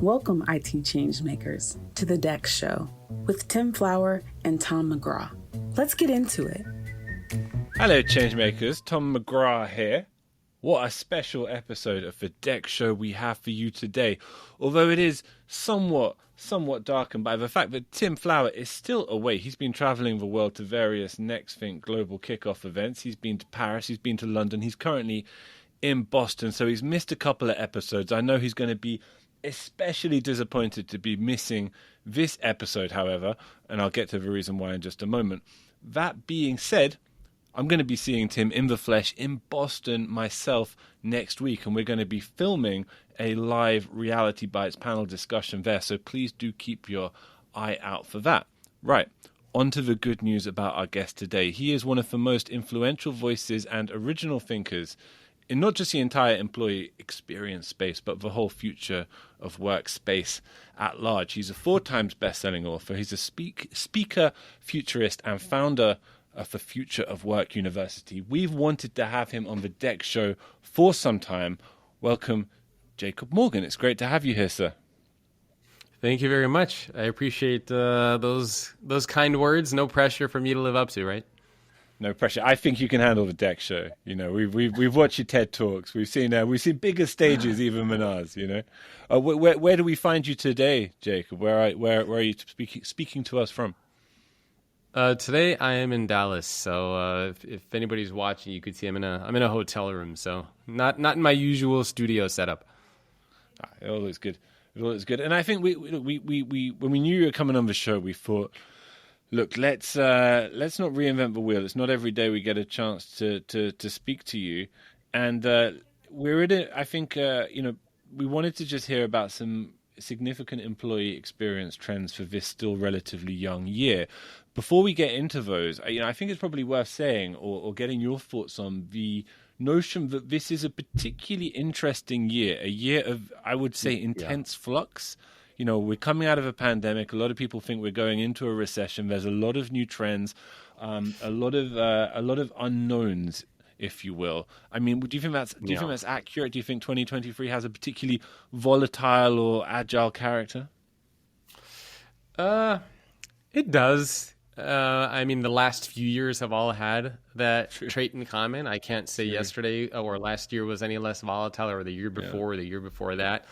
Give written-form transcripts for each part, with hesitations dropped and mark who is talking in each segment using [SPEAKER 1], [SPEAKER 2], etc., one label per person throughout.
[SPEAKER 1] Welcome, IT changemakers, to the DEX Show with Tim Flower and Tom McGraw. Let's get into it.
[SPEAKER 2] Hello, changemakers. Tom McGraw here. What a special episode of the DEX Show we have for you today. Although it is somewhat darkened by the fact that Tim Flower is still away. He's been traveling the world to various Next Think global kickoff events. He's been to Paris. He's been to London. He's currently in Boston, so he's missed a couple of episodes. I know he's going to be especially disappointed to be missing this episode, however, and I'll get to the reason why in just a moment. That being said, I'm going to be seeing Tim in the flesh in Boston myself next week, and we're going to be filming a live Reality Bites panel discussion there, so please do keep your eye out for that. Right, on to the good news about our guest today. He is one of the most influential voices and original thinkers in not just the entire employee experience space, but the whole future of workspace at large. He's a 4 times best-selling author. He's a speaker, futurist, and founder of the Future of Work University. We've wanted to have him on the DEX Show for some time. Welcome, Jacob Morgan. It's great to have you here, sir.
[SPEAKER 3] Thank you very much. I appreciate those kind words. No pressure for me to live up to, right?
[SPEAKER 2] No pressure. I think you can handle the DEX Show. You know, we've watched your TED Talks. We've seen bigger stages even than ours. You know, where do we find you today, Jacob? Where are you speaking to us from?
[SPEAKER 3] Today I am in Dallas. So if anybody's watching, you could see I'm in a hotel room. So not in my usual studio setup.
[SPEAKER 2] It all looks good. It all looks good. And I think we when we knew you were coming on the show, we thought, look, let's not reinvent the wheel. It's not every day we get a chance to speak to you, and we're in it. I think we wanted to just hear about some significant employee experience trends for this still relatively young year. Before we get into those, I think it's probably worth saying or getting your thoughts on the notion that this is a particularly interesting year, a year of, I would say, intense flux. You know, we're coming out of a pandemic. A lot of people think we're going into a recession. There's a lot of new trends, a lot of unknowns, if you will. I mean, do you think that's accurate? Do you think 2023 has a particularly volatile or agile character?
[SPEAKER 3] It does. I mean, the last few years have all had that trait in common. I can't say yesterday or last year was any less volatile, or the year before, or the year before that.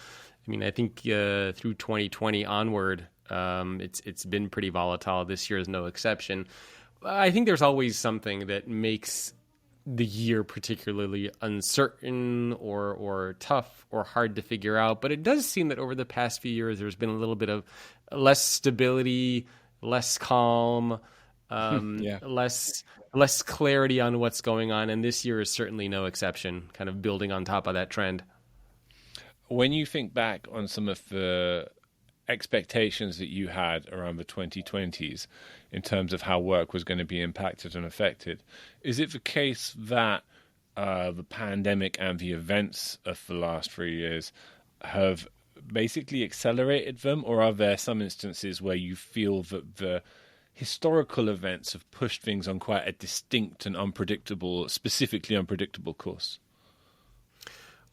[SPEAKER 3] I mean, I think through 2020 onward, it's been pretty volatile. This year is no exception. I think there's always something that makes the year particularly uncertain or tough or hard to figure out. But it does seem that over the past few years, there's been a little bit of less stability, less calm, less clarity on what's going on. And this year is certainly no exception, kind of building on top of that trend.
[SPEAKER 2] When you think back on some of the expectations that you had around the 2020s in terms of how work was going to be impacted and affected, is it the case that the pandemic and the events of the last 3 years have basically accelerated them, or are there some instances where you feel that the historical events have pushed things on quite a distinct and specifically unpredictable course?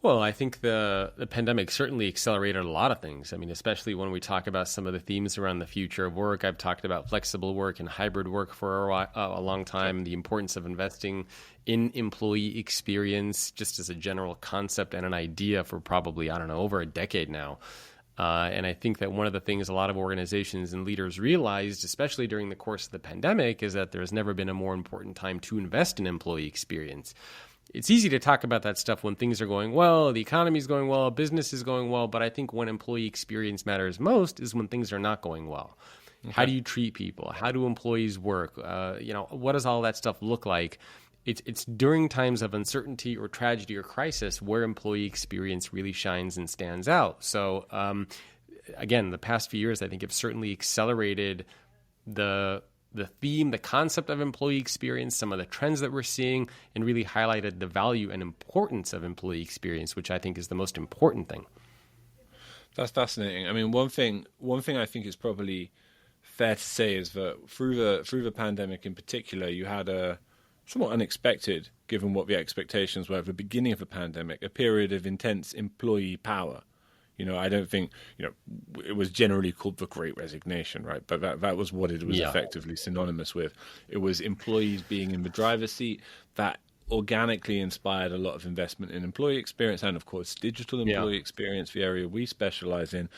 [SPEAKER 3] Well, I think the pandemic certainly accelerated a lot of things. I mean, especially when we talk about some of the themes around the future of work. I've talked about flexible work and hybrid work for a long time, the importance of investing in employee experience just as a general concept and an idea for probably, over a decade now. And I think that one of the things a lot of organizations and leaders realized, especially during the course of the pandemic, is that there's never been a more important time to invest in employee experience. It's easy to talk about that stuff when things are going well, the economy is going well, business is going well, but I think when employee experience matters most is when things are not going well. Okay. How do you treat people? How do employees work? What does all that stuff look like? It's during times of uncertainty or tragedy or crisis where employee experience really shines and stands out. So, again, the past few years, I think, have certainly accelerated the theme, the concept of employee experience, some of the trends that we're seeing, and really highlighted the value and importance of employee experience, which I think is the most important thing.
[SPEAKER 2] That's fascinating. I mean, one thing I think is probably fair to say is that through the pandemic in particular, you had a somewhat unexpected, given what the expectations were at the beginning of the pandemic, a period of intense employee power. I don't think, it was generally called the Great Resignation, right? But that was what it was effectively synonymous with. It was employees being in the driver's seat. That organically inspired a lot of investment in employee experience and, of course, digital employee experience, the area we specialize in.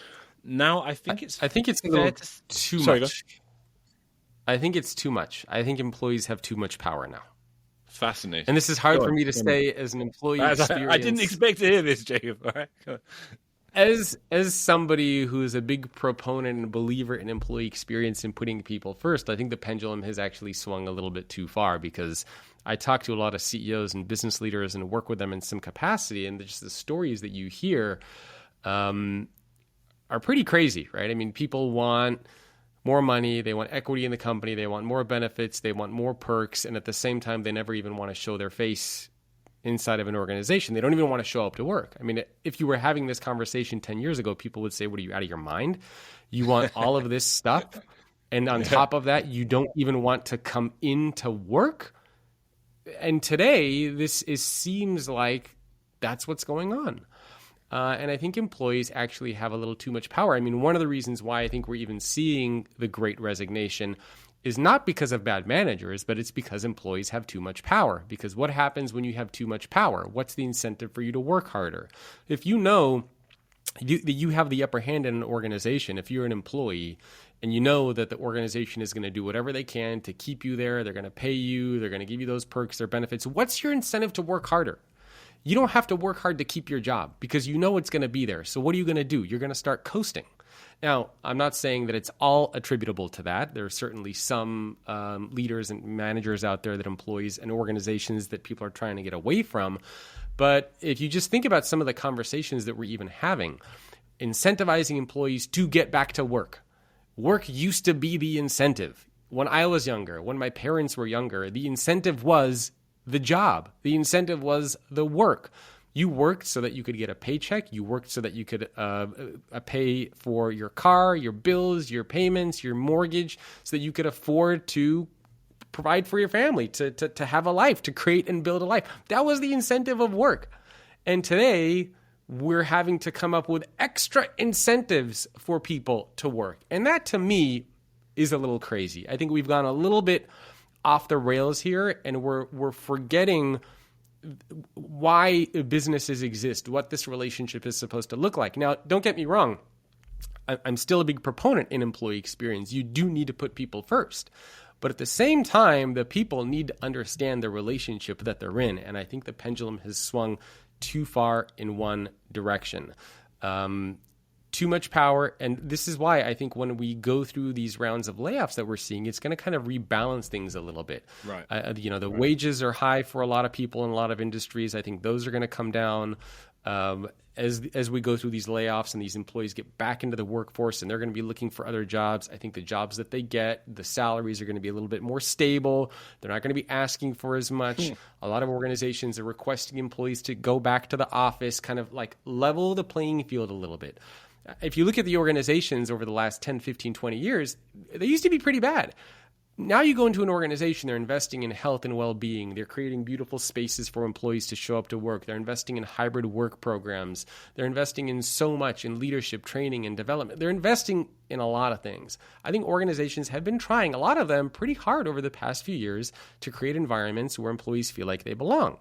[SPEAKER 2] Now, I think it's
[SPEAKER 3] a little too much. I think it's too much. I think employees have too much power now.
[SPEAKER 2] Fascinating.
[SPEAKER 3] And this is hard for me to say as an employee experience.
[SPEAKER 2] I didn't expect to hear this, Jacob. All right.
[SPEAKER 3] As somebody who's a big proponent and believer in employee experience and putting people first, I think the pendulum has actually swung a little bit too far, because I talk to a lot of CEOs and business leaders and work with them in some capacity, and just the stories that you hear are pretty crazy, right? I mean, people want more money, they want equity in the company, they want more benefits, they want more perks, and at the same time, they never even want to show their face inside of an organization. They don't even want to show up to work. I mean, if you were having this conversation 10 years ago, people would say, what, are you out of your mind? You want all of this stuff, and on top of that, you don't even want to come into work? And today, seems like that's what's going on. And I think employees actually have a little too much power. I mean, one of the reasons why I think we're even seeing the Great Resignation is not because of bad managers, but it's because employees have too much power. Because what happens when you have too much power? What's the incentive for you to work harder? If you know that you have the upper hand in an organization, if you're an employee, and you know that the organization is going to do whatever they can to keep you there, they're going to pay you, they're going to give you those perks, their benefits, what's your incentive to work harder? You don't have to work hard to keep your job because you know it's going to be there. So what are you going to do? You're going to start coasting. Now, I'm not saying that it's all attributable to that. There are certainly some leaders and managers out there, that employees and organizations that people are trying to get away from. But if you just think about some of the conversations that we're even having, incentivizing employees to get back to work. Work used to be the incentive. When I was younger, when my parents were younger, the incentive was the job. The incentive was the work. You worked so that you could get a paycheck. You worked so that you could pay for your car, your bills, your payments, your mortgage, so that you could afford to provide for your family, to have a life, to create and build a life. That was the incentive of work. And today, we're having to come up with extra incentives for people to work. And that, to me, is a little crazy. I think we've gone a little bit off the rails here, and we're forgetting why businesses exist, what this relationship is supposed to look like. Now, don't get me wrong. I'm still a big proponent in employee experience. You do need to put people first. But at the same time, the people need to understand the relationship that they're in. And I think the pendulum has swung too far in one direction. Too much power. And this is why I think when we go through these rounds of layoffs that we're seeing, it's going to kind of rebalance things a little bit.
[SPEAKER 2] Right.
[SPEAKER 3] The wages are high for a lot of people in a lot of industries. I think those are going to come down as we go through these layoffs and these employees get back into the workforce, and they're going to be looking for other jobs. I think the jobs that they get, the salaries are going to be a little bit more stable. They're not going to be asking for as much. A lot of organizations are requesting employees to go back to the office, kind of like level the playing field a little bit. If you look at the organizations over the last 10, 15, 20 years, they used to be pretty bad. Now you go into an organization, they're investing in health and well-being. They're creating beautiful spaces for employees to show up to work. They're investing in hybrid work programs. They're investing in so much in leadership, training, and development. They're investing in a lot of things. I think organizations have been trying, a lot of them, pretty hard over the past few years to create environments where employees feel like they belong.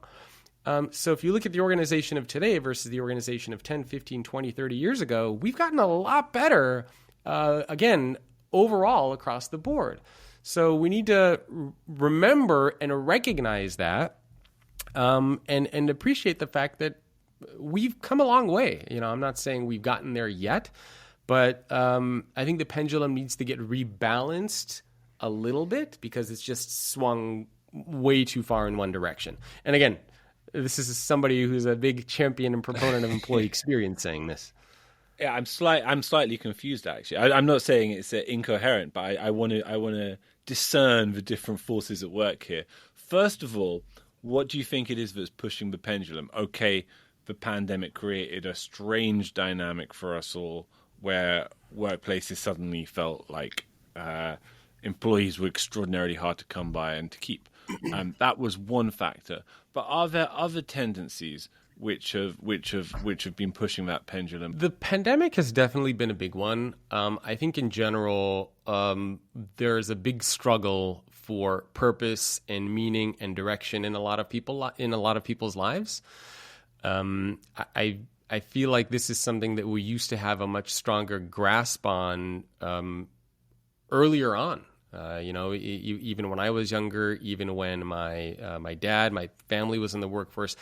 [SPEAKER 3] So if you look at the organization of today versus the organization of 10, 15, 20, 30 years ago, we've gotten a lot better, again, overall across the board. So we need to remember and recognize that and appreciate the fact that we've come a long way. I'm not saying we've gotten there yet, but I think the pendulum needs to get rebalanced a little bit because it's just swung way too far in one direction. And again, this is somebody who's a big champion and proponent of employee experience saying this.
[SPEAKER 2] Yeah, I'm slightly confused actually. I'm not saying it's incoherent, but I want to discern the different forces at work here. First of all, what do you think it is that's pushing the pendulum? Okay, the pandemic created a strange dynamic for us all, where workplaces suddenly felt like employees were extraordinarily hard to come by and to keep. That was one factor. But are there other tendencies which have been pushing that pendulum?
[SPEAKER 3] The pandemic has definitely been a big one. I think in general, there's a big struggle for purpose and meaning and direction in a lot of people's lives. I feel like this is something that we used to have a much stronger grasp on earlier on. Even when I was younger, even when my dad, my family was in the workforce,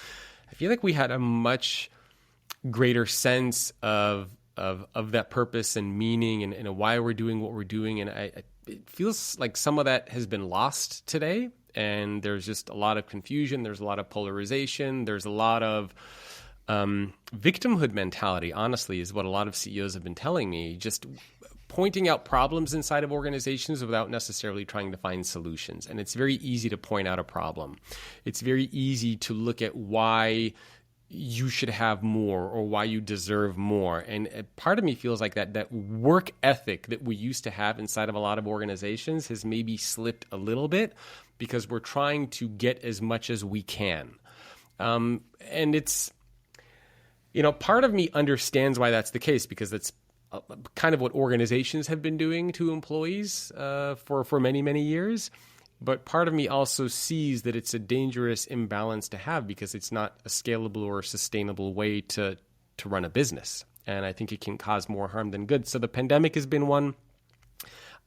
[SPEAKER 3] I feel like we had a much greater sense of that purpose and meaning and why we're doing what we're doing. And it feels like some of that has been lost today. And there's just a lot of confusion. There's a lot of polarization. There's a lot of victimhood mentality, honestly, is what a lot of CEOs have been telling me. Just pointing out problems inside of organizations without necessarily trying to find solutions. And it's very easy to point out a problem. It's very easy to look at why you should have more or why you deserve more. And part of me feels like that work ethic that we used to have inside of a lot of organizations has maybe slipped a little bit because we're trying to get as much as we can. And it's, part of me understands why that's the case, because that's kind of what organizations have been doing to employees for many, many years. But part of me also sees that it's a dangerous imbalance to have because it's not a scalable or sustainable way to run a business. And I think it can cause more harm than good. So the pandemic has been one.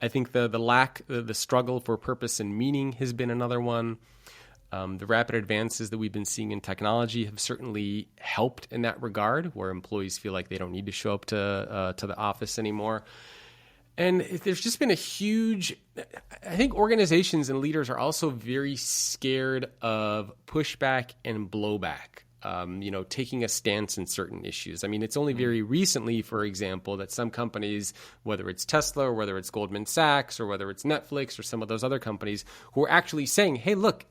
[SPEAKER 3] I think the struggle for purpose and meaning has been another one. The rapid advances that we've been seeing in technology have certainly helped in that regard, where employees feel like they don't need to show up to the office anymore. And there's just been I think organizations and leaders are also very scared of pushback and blowback, taking a stance in certain issues. I mean, it's only very recently, for example, that some companies, whether it's Tesla or whether it's Goldman Sachs or whether it's Netflix or some of those other companies, who are actually saying, hey, look,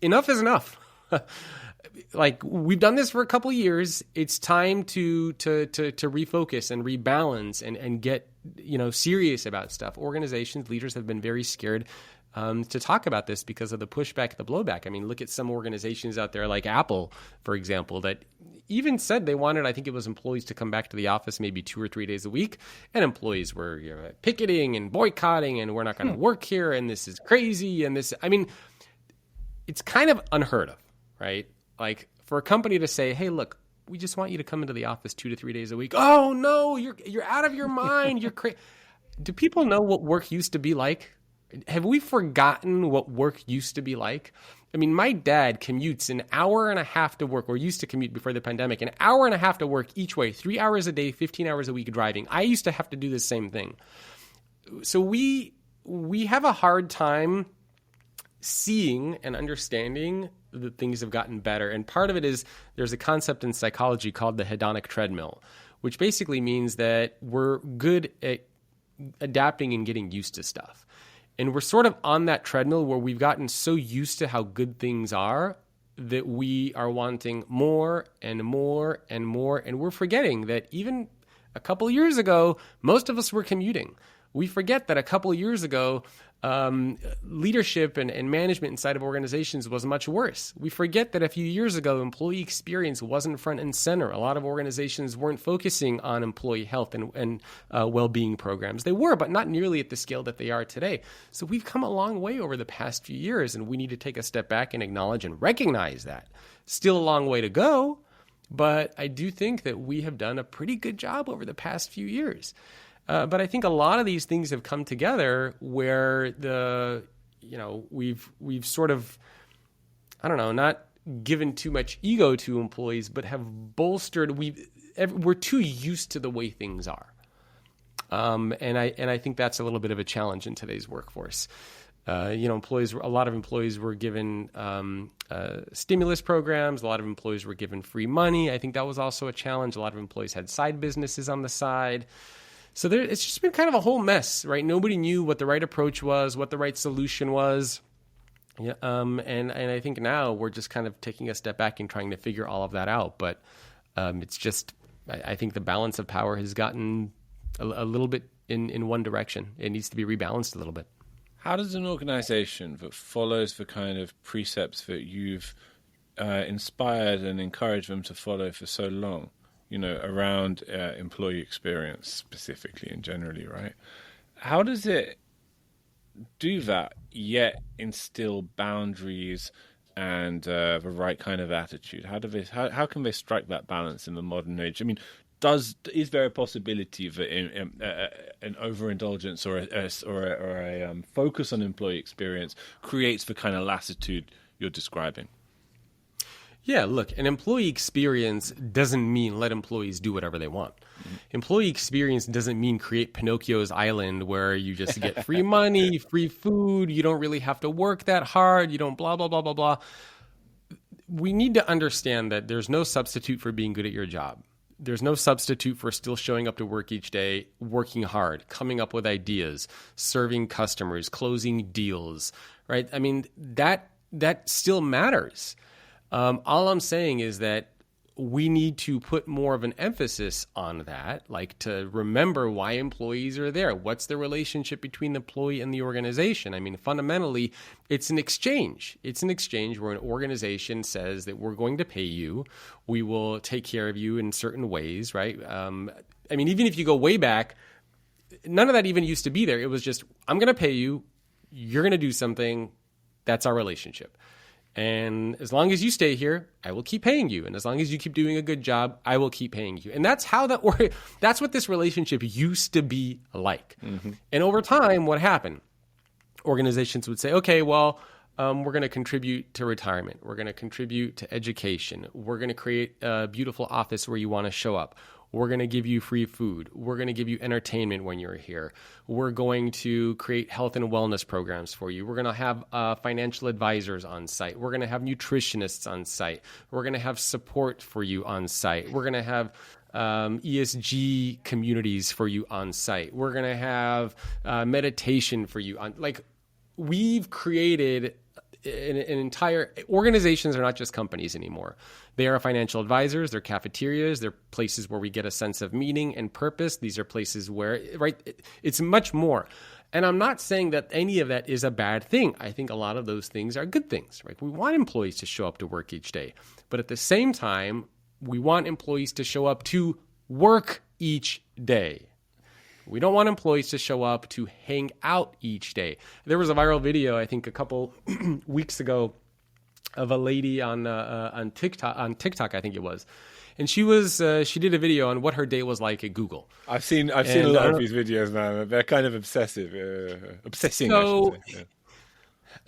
[SPEAKER 3] enough is enough. Like, we've done this for a couple of years. It's time to refocus and rebalance and get, serious about stuff. Organizations, leaders have been very scared to talk about this because of the pushback, the blowback. I mean, look at some organizations out there like Apple, for example, that even said they wanted, I think it was employees to come back to the office maybe 2 or 3 days a week. And employees were picketing and boycotting and we're not going to work here. And this is crazy. And it's kind of unheard of, right? Like, for a company to say, hey, look, we just want you to come into the office 2 to 3 days a week. Oh, no, you're out of your mind. You're crazy. Do people know what work used to be like? Have we forgotten what work used to be like? I mean, my dad commutes an hour and a half to work, or used to commute before the pandemic, an hour and a half to work each way, 3 hours a day, 15 hours a week driving. I used to have to do the same thing. So we have a hard time seeing and understanding that things have gotten better. And part of it is there's a concept in psychology called the hedonic treadmill, which basically means that we're good at adapting and getting used to stuff. And we're sort of on that treadmill where we've gotten so used to how good things are that we are wanting more and more and more. And we're forgetting that even a couple of years ago, most of us were commuting. We forget that a couple of years ago, leadership and management inside of organizations was much worse. We forget that a few years ago, employee experience wasn't front and center. A lot of organizations weren't focusing on employee health and well-being programs. They were, but not nearly at the scale that they are today. So we've come a long way over the past few years, and we need to take a step back and acknowledge and recognize that. Still a long way to go, but I do think that we have done a pretty good job over the past few years. But I think a lot of these things have come together where we've sort of, not given too much ego to employees, but have bolstered. We're too used to the way things are, and I think that's a little bit of a challenge in today's workforce. A lot of employees were given stimulus programs. A lot of employees were given free money. I think that was also a challenge. A lot of employees had side businesses on the side. So it's just been kind of a whole mess, right? Nobody knew what the right approach was, what the right solution was. Yeah, and I think now we're just kind of taking a step back and trying to figure all of that out. But it's just, I think the balance of power has gotten a little bit in one direction. It needs to be rebalanced a little bit.
[SPEAKER 2] How does an organization that follows the kind of precepts that you've inspired and encouraged them to follow for so long, around employee experience specifically and generally, right? How does it do that, yet instill boundaries and the right kind of attitude? How can they strike that balance in the modern age? I mean, is there a possibility that an overindulgence or a focus on employee experience creates the kind of lassitude you're describing?
[SPEAKER 3] Yeah, look, an employee experience doesn't mean let employees do whatever they want. Mm-hmm. Employee experience doesn't mean create Pinocchio's island where you just get free money, free food, you don't really have to work that hard, you don't blah, blah, blah, blah, blah. We need to understand that there's no substitute for being good at your job. There's no substitute for still showing up to work each day, working hard, coming up with ideas, serving customers, closing deals, right? I mean, that still matters. All I'm saying is that we need to put more of an emphasis on that, like to remember why employees are there. What's the relationship between the employee and the organization? I mean, fundamentally, it's an exchange. It's an exchange where an organization says that we're going to pay you. We will take care of you in certain ways, right? I mean, even if you go way back, none of that even used to be there. It was just, I'm going to pay you. You're going to do something. That's our relationship. And as long as you stay here, I will keep paying you. And as long as you keep doing a good job, I will keep paying you. And that's how that's what this relationship used to be like. Mm-hmm. And over time, what happened? Organizations would say, okay, well, we're going to contribute to retirement. We're going to contribute to education. We're going to create a beautiful office where you want to show up. We're going to give you free food. We're going to give you entertainment when you're here. We're going to create health and wellness programs for you. We're going to have financial advisors on site. We're going to have nutritionists on site. We're going to have support for you on site. We're going to have ESG communities for you on site. We're going to have meditation for you on. Like, we've created an entire organizations are not just companies anymore. They are financial advisors, they're cafeterias, they're places where we get a sense of meaning and purpose. These are places where, right, it's much more. And I'm not saying that any of that is a bad thing. I think a lot of those things are good things, right? We want employees to show up to work each day. But at the same time, we want employees to show up to work each day. We don't want employees to show up to hang out each day. There was a viral video, I think, a couple weeks ago of a lady on TikTok, I think it was, and she did a video on what her day was like at Google.
[SPEAKER 2] I've seen a lot of these videos, man. They're kind of obsessing. So, I should say. Yeah.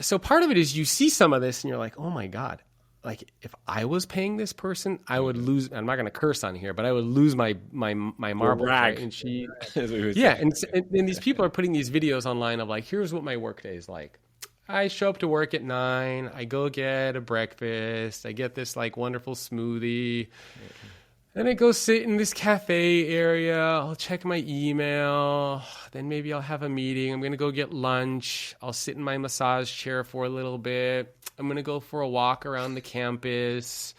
[SPEAKER 3] So part of it is you see some of this and you're like, oh my God. Like, if I was paying this person, I would lose. I'm not going to curse on here, but I would lose my marbles. Right? And she, yeah. And these people are putting these videos online of like, here's what my workday is like. I show up to work at 9. I go get a breakfast. I get this like wonderful smoothie. Then I go sit in this cafe area. I'll check my email. Then maybe I'll have a meeting. I'm going to go get lunch. I'll sit in my massage chair for a little bit. I'm going to go for a walk around the campus.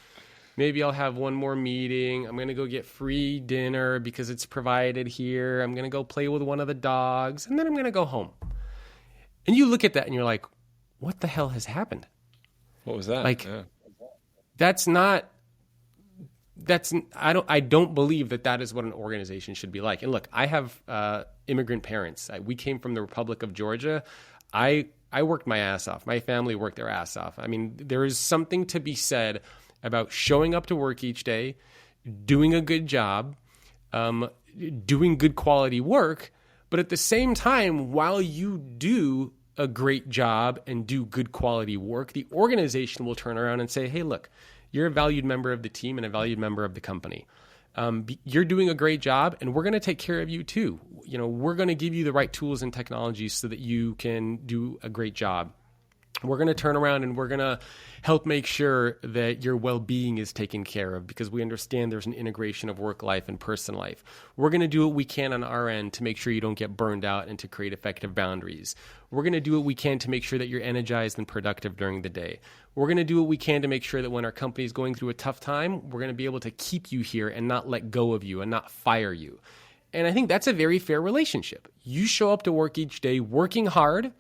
[SPEAKER 3] Maybe I'll have one more meeting. I'm going to go get free dinner because it's provided here. I'm going to go play with one of the dogs. And then I'm going to go home. And you look at that and you're like, what the hell has happened?
[SPEAKER 2] What was that?
[SPEAKER 3] Like, I don't believe that is what an organization should be like. And look, I have immigrant parents. We came from the Republic of Georgia. I worked my ass off. My family worked their ass off. I mean, there is something to be said about showing up to work each day, doing a good job, doing good quality work. But at the same time, while you do a great job and do good quality work, the organization will turn around and say, hey, look, you're a valued member of the team and a valued member of the company. You're doing a great job, and we're going to take care of you too. You know, we're going to give you the right tools and technologies so that you can do a great job. We're going to turn around and we're going to help make sure that your well-being is taken care of because we understand there's an integration of work life and personal life. We're going to do what we can on our end to make sure you don't get burned out and to create effective boundaries. We're going to do what we can to make sure that you're energized and productive during the day. We're going to do what we can to make sure that when our company is going through a tough time, we're going to be able to keep you here and not let go of you and not fire you. And I think that's a very fair relationship. You show up to work each day working hard,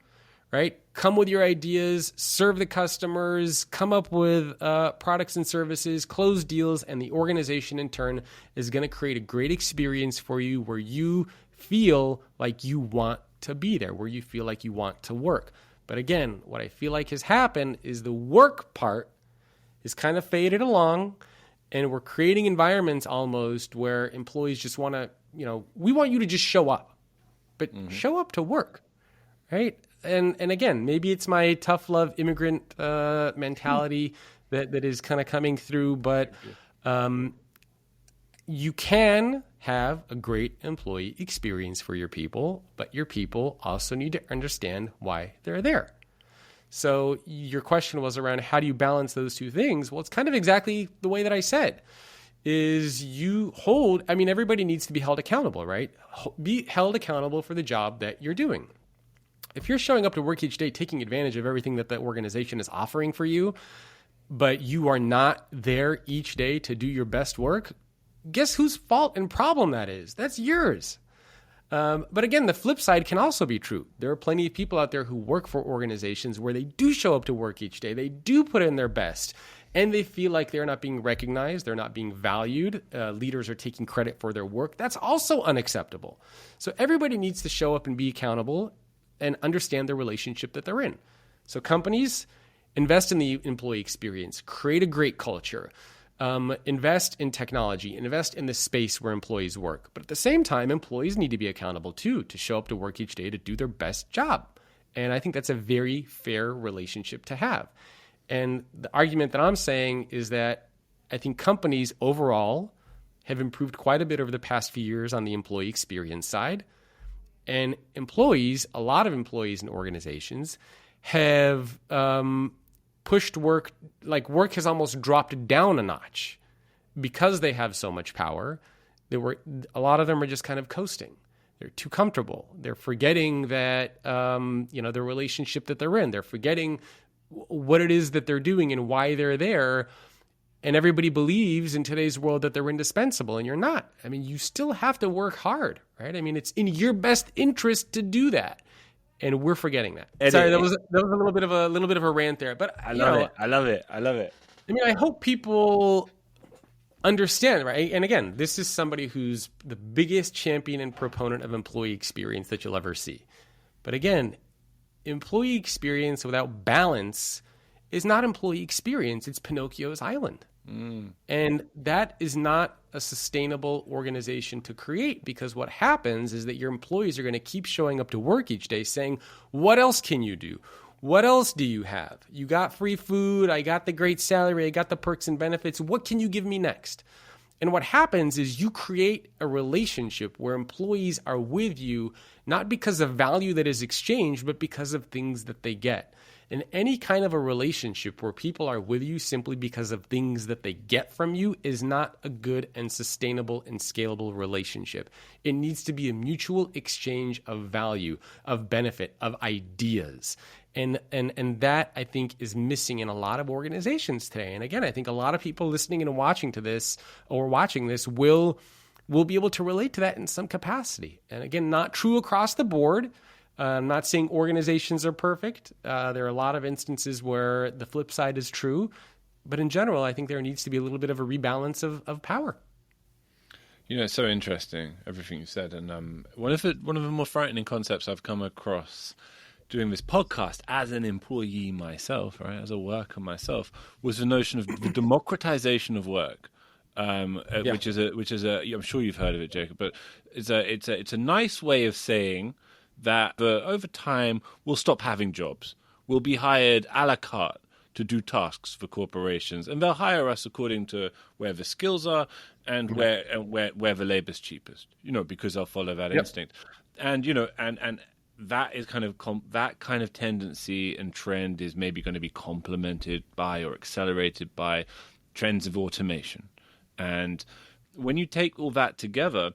[SPEAKER 3] right? Come with your ideas, serve the customers, come up with products and services, close deals, and the organization in turn is going to create a great experience for you where you feel like you want to be there, where you feel like you want to work. But again, what I feel like has happened is the work part is kind of faded along, and we're creating environments almost where employees just want to, we want you to just show up, but show up to work, right? And again, maybe it's my tough love immigrant mentality that is kind of coming through, but you can have a great employee experience for your people, but your people also need to understand why they're there. So your question was around how do you balance those two things? Well, it's kind of exactly the way that I said, is everybody needs to be held accountable, right? Be held accountable for the job that you're doing. If you're showing up to work each day, taking advantage of everything that the organization is offering for you, but you are not there each day to do your best work, guess whose fault and problem that is? That's yours. But again, the flip side can also be true. There are plenty of people out there who work for organizations where they do show up to work each day. They do put in their best, and they feel like they're not being recognized. They're not being valued. Leaders are taking credit for their work. That's also unacceptable. So everybody needs to show up and be accountable and understand the relationship that they're in. So companies, invest in the employee experience, create a great culture, invest in technology, invest in the space where employees work. But at the same time, employees need to be accountable too, to show up to work each day to do their best job. And I think that's a very fair relationship to have. And the argument that I'm saying is that I think companies overall have improved quite a bit over the past few years on the employee experience side. And employees, a lot of employees in organizations have pushed work, like work has almost dropped down a notch because they have so much power. A lot of them are just kind of coasting. They're too comfortable. They're forgetting that, the relationship that they're in. They're forgetting what it is that they're doing and why they're there. And everybody believes in today's world that they're indispensable, and you're not. I mean, you still have to work hard, right? I mean, it's in your best interest to do that, and we're forgetting that. Sorry, that was a little bit of a rant there, but
[SPEAKER 2] I love it. I
[SPEAKER 3] mean, I hope people understand, right? And again, this is somebody who's the biggest champion and proponent of employee experience that you'll ever see. But again, employee experience without balance is not employee experience. It's Pinocchio's island. And that is not a sustainable organization to create, because what happens is that your employees are going to keep showing up to work each day saying, what else can you do? What else do you have? You got free food. I got the great salary. I got the perks and benefits. What can you give me next? And what happens is you create a relationship where employees are with you, not because of value that is exchanged, but because of things that they get. And any kind of a relationship where people are with you simply because of things that they get from you is not a good and sustainable and scalable relationship. It needs to be a mutual exchange of value, of benefit, of ideas. And that, I think, is missing in a lot of organizations today. And again, I think a lot of people listening and watching this will be able to relate to that in some capacity. And again, not true across the board. I'm not saying organizations are perfect. There are a lot of instances where the flip side is true. But in general, I think there needs to be a little bit of a rebalance of power.
[SPEAKER 2] It's so interesting, everything you said. And one of the more frightening concepts I've come across doing this podcast as an employee myself, right, as a worker myself, was the notion of the democratization of work. Which is I'm sure you've heard of it, Jacob, but it's a nice way of saying that over time we'll stop having jobs. We'll be hired a la carte to do tasks for corporations, and they'll hire us according to where the skills are and where the labor's cheapest. Because they'll follow that instinct, and and that is that kind of tendency and trend is maybe going to be complemented by or accelerated by trends of automation. And when you take all that together,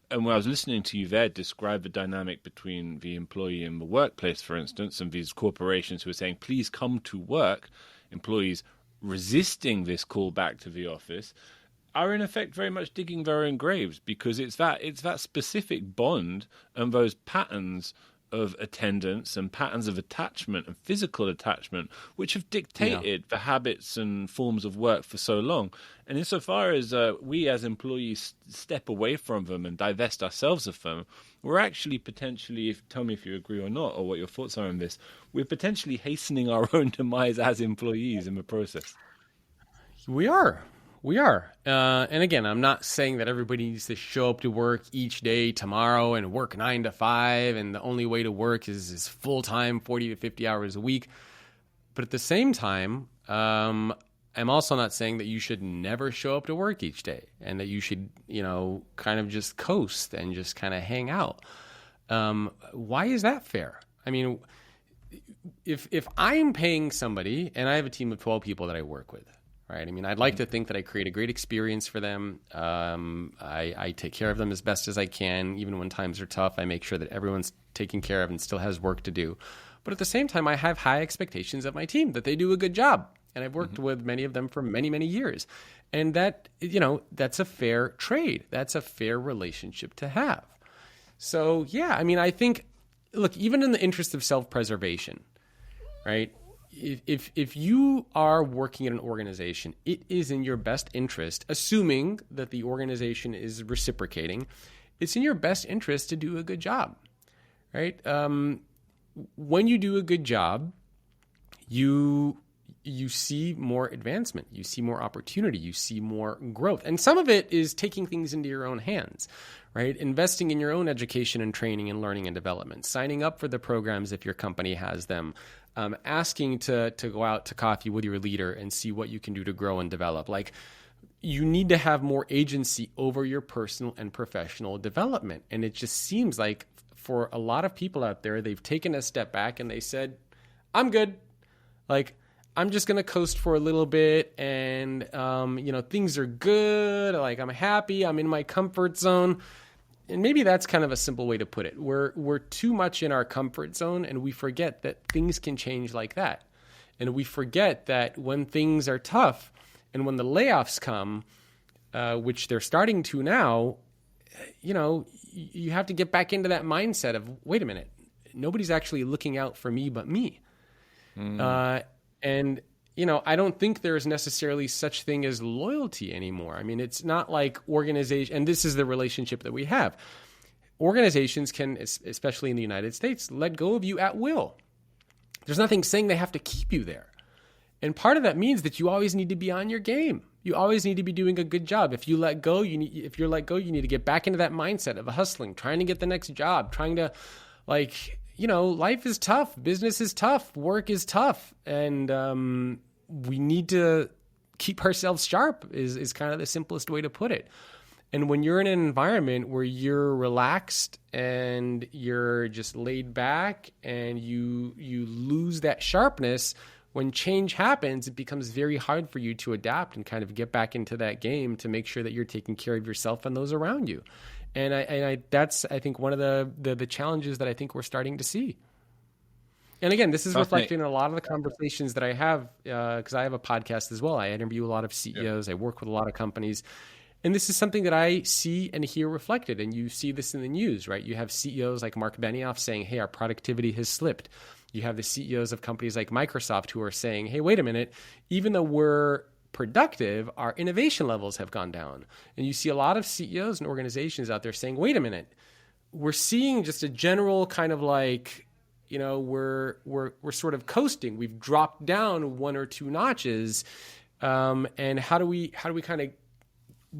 [SPEAKER 2] and when I was listening to you there describe the dynamic between the employee and the workplace, for instance, and these corporations who are saying, please come to work, employees resisting this call back to the office, are in effect very much digging their own graves, because it's that specific bond and those patterns of attendance and patterns of attachment and physical attachment, which have dictated the habits and forms of work for so long. And insofar as we as employees step away from them and divest ourselves of them, we're actually potentially, tell me if you agree or not, or what your thoughts are on this, we're potentially hastening our own demise as employees in the process.
[SPEAKER 3] We are. And again, I'm not saying that everybody needs to show up to work each day tomorrow and work 9 to 5, and the only way to work is full-time, 40 to 50 hours a week. But at the same time, I'm also not saying that you should never show up to work each day and that you should, kind of just coast and just kind of hang out. Why is that fair? I mean, if I'm paying somebody, and I have a team of 12 people that I work with, right? I mean, I'd like to think that I create a great experience for them. I take care of them as best as I can. Even when times are tough, I make sure that everyone's taken care of and still has work to do. But at the same time, I have high expectations of my team that they do a good job. And I've worked with many of them for many, many years. And that, that's a fair trade. That's a fair relationship to have. So, yeah, I mean, I think, look, even in the interest of self-preservation, right? If you are working in an organization, it is in your best interest, assuming that the organization is reciprocating, it's in your best interest to do a good job, right? When you do a good job, you see more advancement, you see more opportunity, you see more growth. And some of it is taking things into your own hands, right? Investing in your own education and training and learning and development, signing up for the programs if your company has them, asking to go out to coffee with your leader and see what you can do to grow and develop. Like, you need to have more agency over your personal and professional development. And it just seems like for a lot of people out there, they've taken a step back and they said, I'm good. Like, I'm just going to coast for a little bit and, things are good. Like, I'm happy. I'm in my comfort zone. And maybe that's kind of a simple way to put it. We're too much in our comfort zone, and we forget that things can change like that. And we forget that when things are tough and when the layoffs come, which they're starting to now, you have to get back into that mindset of, wait a minute, nobody's actually looking out for me but me. And I don't think there's necessarily such thing as loyalty anymore. I mean, it's not like organization, and this is the relationship that we have. Organizations can, especially in the United States, let go of you at will. There's nothing saying they have to keep you there. And part of that means that you always need to be on your game. You always need to be doing a good job. If you're let go, you need to get back into that mindset of hustling, trying to get the next job, trying to life is tough, business is tough, work is tough, and we need to keep ourselves sharp is kind of the simplest way to put it. And when you're in an environment where you're relaxed and you're just laid back and you lose that sharpness, when change happens, it becomes very hard for you to adapt and kind of get back into that game to make sure that you're taking care of yourself and those around you. And that's, I think, one of the challenges that I think we're starting to see. And again, this is reflected in a lot of the conversations that I have, because I have a podcast as well. I interview a lot of CEOs. I work with a lot of companies. And this is something that I see and hear reflected. And you see this in the news, right? You have CEOs like Mark Benioff saying, hey, our productivity has slipped. You have the CEOs of companies like Microsoft who are saying, hey, wait a minute, even though we're productive, our innovation levels have gone down. And you see a lot of CEOs and organizations out there saying, wait a minute, we're seeing just a general kind of like, we're sort of coasting. We've dropped down 1 or 2 notches. And how do we kind of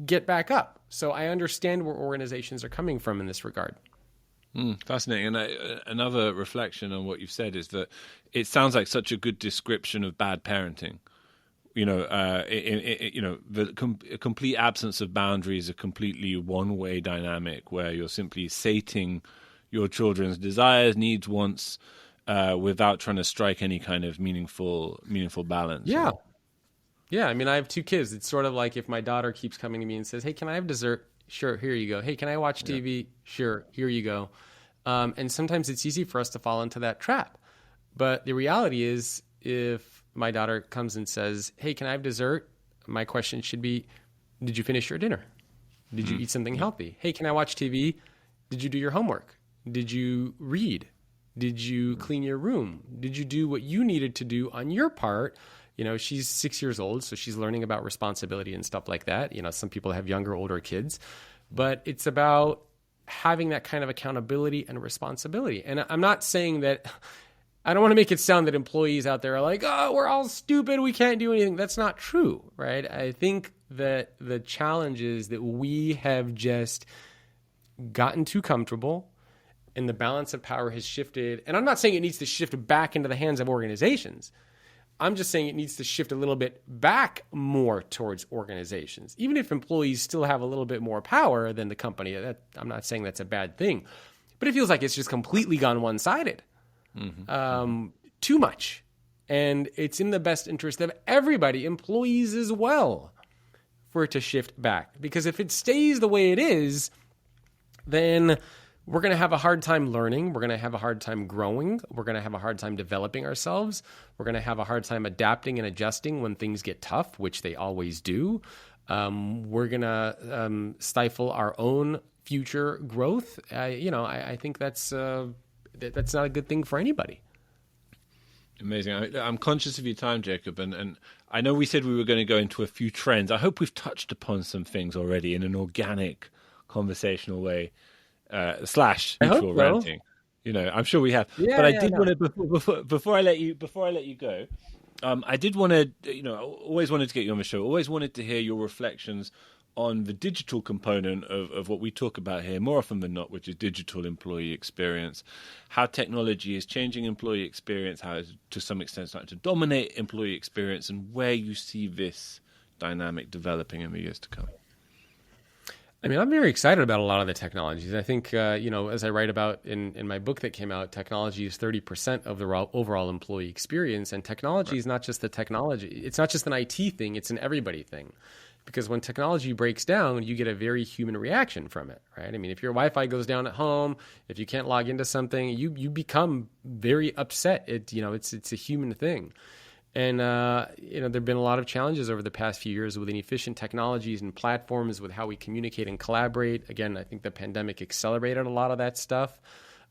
[SPEAKER 3] get back up? So I understand where organizations are coming from in this regard.
[SPEAKER 2] Fascinating. And another reflection on what you've said is that it sounds like such a good description of bad parenting. The complete absence of boundaries, a completely one-way dynamic where you're simply sating your children's desires, needs, wants, without trying to strike any kind of meaningful balance.
[SPEAKER 3] Yeah. Yeah. I mean, I have 2 kids. It's sort of like if my daughter keeps coming to me and says, hey, can I have dessert? Sure, here you go. Hey, can I watch TV? Yeah. Sure, here you go. And sometimes it's easy for us to fall into that trap. But the reality is, if my daughter comes and says, hey, can I have dessert? My question should be, did you finish your dinner? Did you eat something healthy? Hey, can I watch TV? Did you do your homework? Did you read? Did you clean your room? Did you do what you needed to do on your part? She's 6 years old, so she's learning about responsibility and stuff like that. Some people have younger, older kids, but it's about having that kind of accountability and responsibility. And I'm not saying that, I don't want to make it sound that employees out there are like, oh, we're all stupid, we can't do anything. That's not true, right? I think that the challenge is that we have just gotten too comfortable and the balance of power has shifted. And I'm not saying it needs to shift back into the hands of organizations. I'm just saying it needs to shift a little bit back more towards organizations. Even if employees still have a little bit more power than the company, I'm not saying that's a bad thing. But it feels like it's just completely gone one-sided. Too much. And it's in the best interest of everybody, employees as well, for it to shift back. Because if it stays the way it is, then we're going to have a hard time learning. We're going to have a hard time growing. We're going to have a hard time developing ourselves. We're going to have a hard time adapting and adjusting when things get tough, which they always do. We're going to stifle our own future growth. I think that's not a good thing for anybody.
[SPEAKER 2] Amazing. I'm conscious of your time, Jacob, and I know we said we were going to go into a few trends. I hope we've touched upon some things already in an organic, conversational way. / neutral ranting, I'm sure we have.
[SPEAKER 3] Yeah,
[SPEAKER 2] but I did want to before I let you go. I did want to, always wanted to get you on the show. Always wanted to hear your reflections on the digital component of what we talk about here more often than not, which is digital employee experience. How technology is changing employee experience, how it's to some extent starting to dominate employee experience, and where you see this dynamic developing in the years to come.
[SPEAKER 3] I'm very excited about a lot of the technologies. I think, as I write about in my book that came out, technology is 30% of the overall employee experience. And technology is not just the technology. It's not just an IT thing. It's an everybody thing. Because when technology breaks down, you get a very human reaction from it, right? If your Wi-Fi goes down at home, if you can't log into something, you become very upset. It's a human thing. And, there have been a lot of challenges over the past few years with inefficient technologies and platforms with how we communicate and collaborate. Again, I think the pandemic accelerated a lot of that stuff,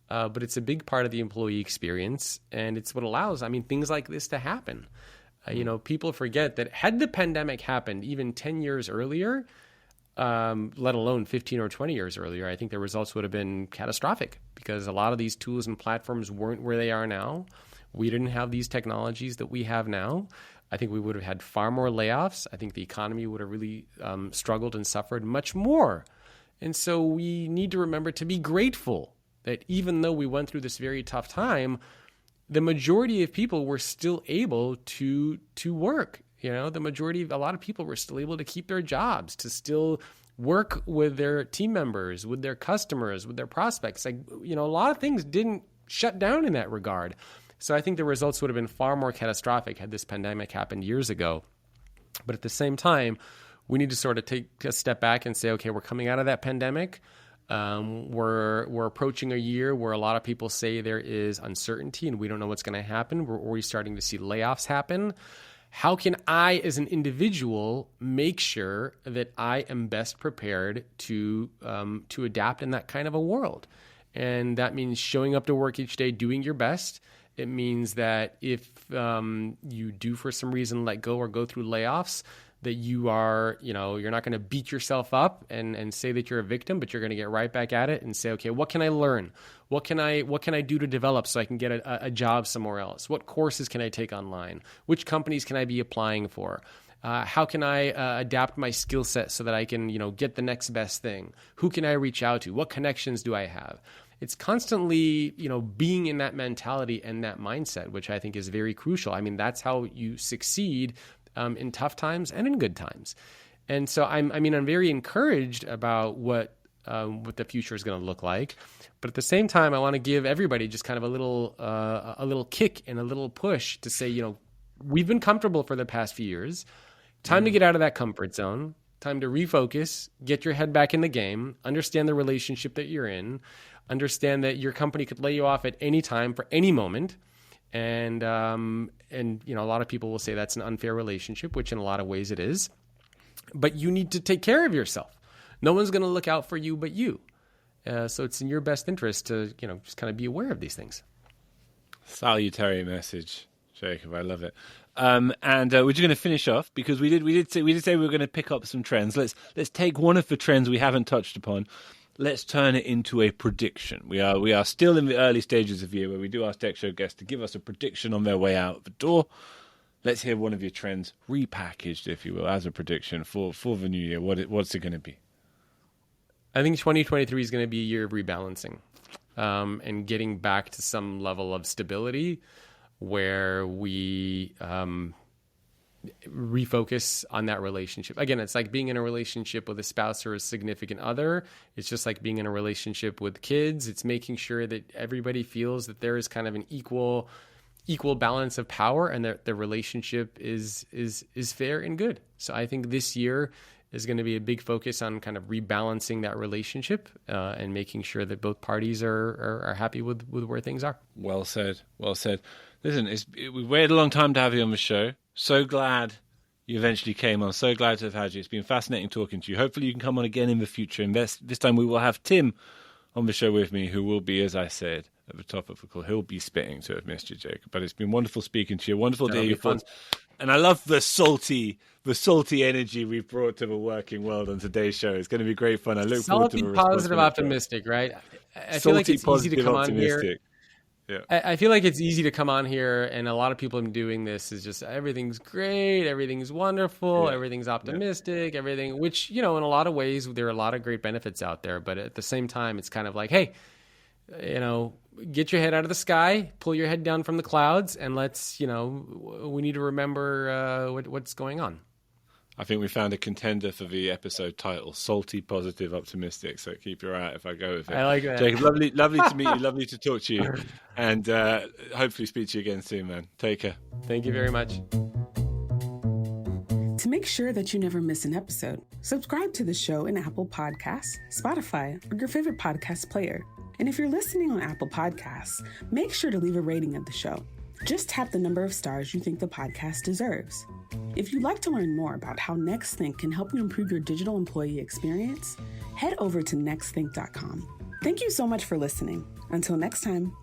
[SPEAKER 3] but it's a big part of the employee experience. And it's what allows, things like this to happen. People forget that had the pandemic happened even 10 years earlier, let alone 15 or 20 years earlier, I think the results would have been catastrophic because a lot of these tools and platforms weren't where they are now. We didn't have these technologies that we have now. I think we would have had far more layoffs. I think the economy would have really struggled and suffered much more. And so we need to remember to be grateful that even though we went through this very tough time, the majority of people were still able to work. A lot of people were still able to keep their jobs, to still work with their team members, with their customers, with their prospects. A lot of things didn't shut down in that regard. So I think the results would have been far more catastrophic had this pandemic happened years ago. But at the same time, we need to sort of take a step back and say, okay, we're coming out of that pandemic. We're approaching a year where a lot of people say there is uncertainty and we don't know what's going to happen. We're already starting to see layoffs happen. How can I, as an individual, make sure that I am best prepared to adapt in that kind of a world? And that means showing up to work each day, doing your best. It means that if you do for some reason let go or go through layoffs, that you are, you're not going to beat yourself up and say that you're a victim, but you're going to get right back at it and say, okay, what can I learn? What can I do to develop so I can get a job somewhere else? What courses can I take online? Which companies can I be applying for? How can I adapt my skill set so that I can, get the next best thing? Who can I reach out to? What connections do I have? It's constantly, being in that mentality and that mindset, which I think is very crucial. That's how you succeed in tough times and in good times. And so I'm very encouraged about what the future is going to look like. But at the same time, I want to give everybody just kind of a little kick and a little push to say, we've been comfortable for the past few years. Time to get out of that comfort zone. Time to refocus, get your head back in the game, understand the relationship that you're in, understand that your company could lay you off at any time for any moment. And a lot of people will say that's an unfair relationship, which in a lot of ways it is. But you need to take care of yourself. No one's going to look out for you but you. So it's in your best interest to, just kind of be aware of these things.
[SPEAKER 2] Salutary message, Jacob. I love it. And we're just going to finish off because we did say we were going to pick up some trends. Let's take one of the trends we haven't touched upon. Let's turn it into a prediction. We are still in the early stages of the year where we do ask DEX Show guests to give us a prediction on their way out the door. Let's hear one of your trends repackaged, if you will, as a prediction for the new year. What's it going to be?
[SPEAKER 3] I think 2023 is going to be a year of rebalancing and getting back to some level of stability where we refocus on that relationship. Again, it's like being in a relationship with a spouse or a significant other. It's just like being in a relationship with kids. It's making sure that everybody feels that there is kind of an equal balance of power and that the relationship is fair and good. So I think this year is going to be a big focus on kind of rebalancing that relationship and making sure that both parties are happy with where things are.
[SPEAKER 2] Well said. Well said. Listen, we've waited a long time to have you on the show. So glad you eventually came on. So glad to have had you. It's been fascinating talking to you. Hopefully you can come on again in the future. And this time we will have Tim on the show with me, who will be, as I said at the top of the call, he'll be spitting to have missed you, Jacob. But it's been wonderful speaking to you. Wonderful to hear your thoughts. And I love the salty energy we've brought to the working world on today's show. It's going to be great fun. I look forward to the
[SPEAKER 3] salty, positive, optimistic, right? I feel like it's easy to come on here.
[SPEAKER 2] Yeah.
[SPEAKER 3] I feel like it's easy to come on here, and a lot of people doing this is just everything's great, everything's wonderful, everything's optimistic, everything, which, in a lot of ways, there are a lot of great benefits out there. But at the same time, it's kind of like, hey, get your head out of the sky, pull your head down from the clouds, and let's, we need to remember what's going on.
[SPEAKER 2] I think we found a contender for the episode title, Salty, Positive, Optimistic. So keep your eye out if I go with it.
[SPEAKER 3] I like that.
[SPEAKER 2] Jacob, lovely to meet you. Lovely to talk to you. And hopefully speak to you again soon, man. Take care.
[SPEAKER 3] Thank you very much.
[SPEAKER 1] To make sure that you never miss an episode, subscribe to the show in Apple Podcasts, Spotify, or your favorite podcast player. And if you're listening on Apple Podcasts, make sure to leave a rating of the show. Just tap the number of stars you think the podcast deserves. If you'd like to learn more about how NextThink can help you improve your digital employee experience, head over to nextthink.com. Thank you so much for listening. Until next time.